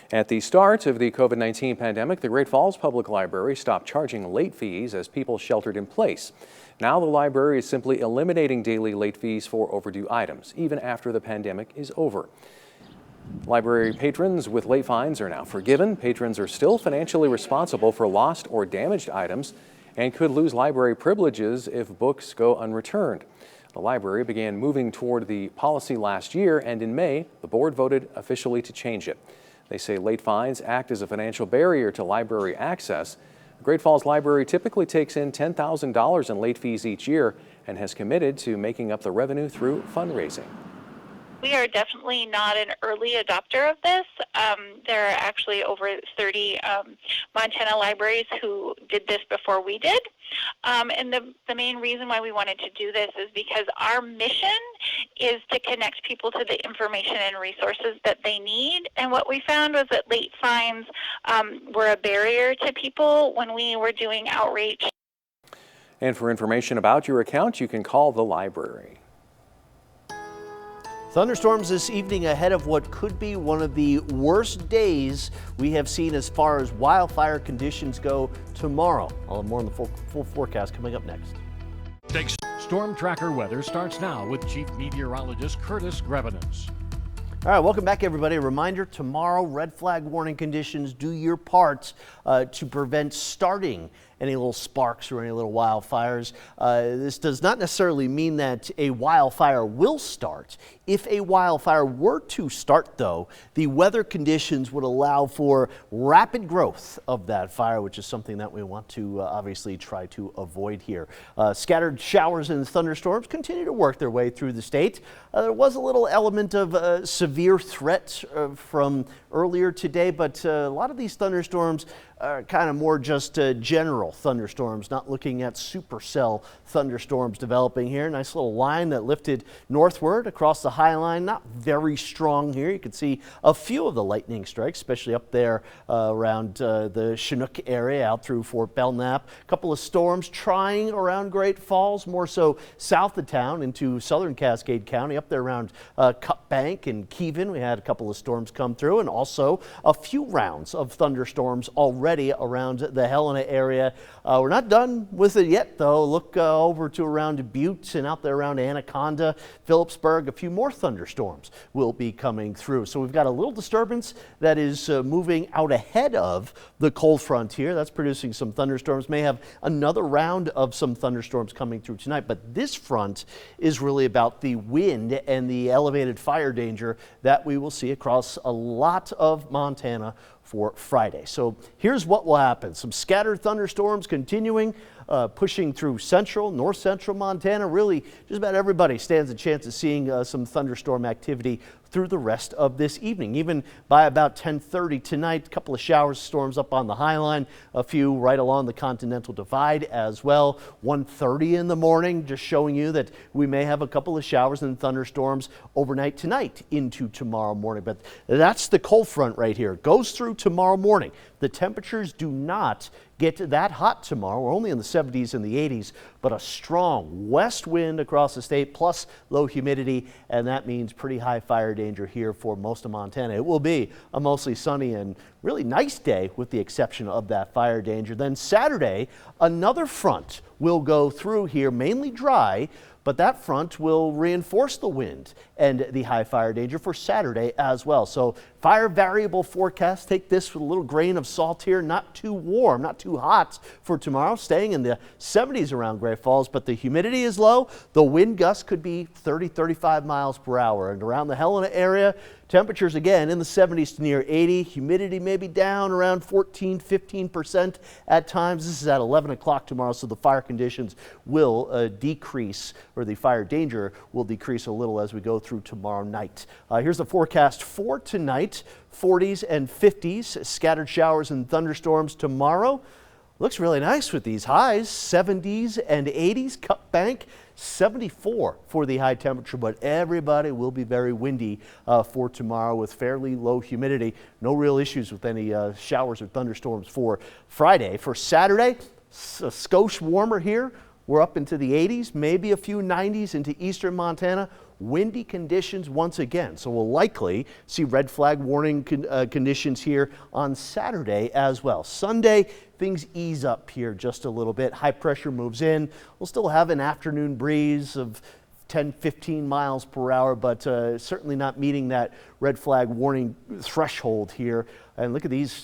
At the start of the COVID-19 pandemic, the Great Falls Public Library stopped charging late fees as people sheltered in place. Now the library is simply eliminating daily late fees for overdue items, even after the pandemic is over. Library patrons with late fines are now forgiven. Patrons are still financially responsible for lost or damaged items and could lose library privileges if books go unreturned. The library began moving toward the policy last year, and in May, the board voted officially to change it. They say late fines act as a financial barrier to library access. The Great Falls Library typically takes in $10,000 in late fees each year and has committed to making up the revenue through fundraising. We are definitely not an early adopter of this. There are actually over 30 Montana libraries who did this before we did. And the main reason why we wanted to do this is because our mission is to connect people to the information and resources that they need. And what we found was that late fines were a barrier to people when we were doing outreach. And for information about your account, you can call the library. Thunderstorms this evening ahead of what could be one of the worst days we have seen as far as wildfire conditions go tomorrow. I'll have more on the full forecast coming up next. Storm Tracker weather starts now with Chief Meteorologist Curtis Grevenance. All right, welcome back, everybody. A reminder, tomorrow, red flag warning conditions. Do your part to prevent starting any little sparks or any little wildfires. This does not necessarily mean that a wildfire will start. If a wildfire were to start, though, the weather conditions would allow for rapid growth of that fire, which is something that we want to obviously try to avoid here. Scattered showers and thunderstorms continue to work their way through the state. There was a little element of severe threat from earlier today, but a lot of these thunderstorms are kind of more just general thunderstorms, not looking at supercell thunderstorms developing here. Nice little line that lifted northward across the high line, not very strong here. You can see a few of the lightning strikes, especially up there around the Chinook area out through Fort Belknap. A couple of storms trying around Great Falls, more so south of town into southern Cascade County, up there around Cut Bank and Kevin. We had a couple of storms come through, and also a few rounds of thunderstorms already around the Helena area. We're not done with it yet, though. Look over to around Butte and out there around Anaconda, Phillipsburg. A few more thunderstorms will be coming through. So we've got a little disturbance that is moving out ahead of the cold front here. That's producing some thunderstorms. May have another round of some thunderstorms coming through tonight, but this front is really about the wind and the elevated fire danger that we will see across a lot of Montana for Friday. So here's what will happen. Some scattered thunderstorms continuing, pushing through north central Montana. Really, just about everybody stands a chance of seeing some thunderstorm activity through the rest of this evening. Even by about 10:30 tonight, a couple of showers, storms up on the High Line, a few right along the Continental Divide as well. 1:30 in the morning, just showing you that we may have a couple of showers and thunderstorms overnight tonight into tomorrow morning. But that's the cold front right here. It goes through tomorrow morning. The temperatures do not get that hot tomorrow. We're only in the 70s and the 80s, but a strong west wind across the state plus low humidity, and that means pretty high fire danger here for most of Montana. It will be a mostly sunny and really nice day with the exception of that fire danger. Then Saturday, another front will go through here, mainly dry, but that front will reinforce the wind and the high fire danger for Saturday as well. So fire variable forecast, take this with a little grain of salt here. Not too warm, not too hot for tomorrow, staying in the 70s around Great Falls, but the humidity is low. The wind gusts could be 30, 35 miles per hour. And around the Helena area, temperatures again in the 70s to near 80. Humidity may be down around 14, 15% at times. This is at 11 o'clock tomorrow, so the fire conditions will decrease, or the fire danger will decrease a little as we go through tomorrow night. Here's the forecast for tonight. 40s and 50s, scattered showers and thunderstorms tomorrow. Looks really nice with these highs, 70s and 80s. Cut Bank, 74 for the high temperature, but everybody will be very windy for tomorrow with fairly low humidity. No real issues with any showers or thunderstorms for Friday. For Saturday, a skosh warmer here. We're up into the 80s, maybe a few 90s into eastern Montana. windy conditions once again. So we'll likely see red flag warning conditions here on Saturday as well. Sunday, things ease up here just a little bit. High pressure moves in. We'll still have an afternoon breeze of 10, 15 miles per hour, but certainly not meeting that red flag warning threshold here. And look at these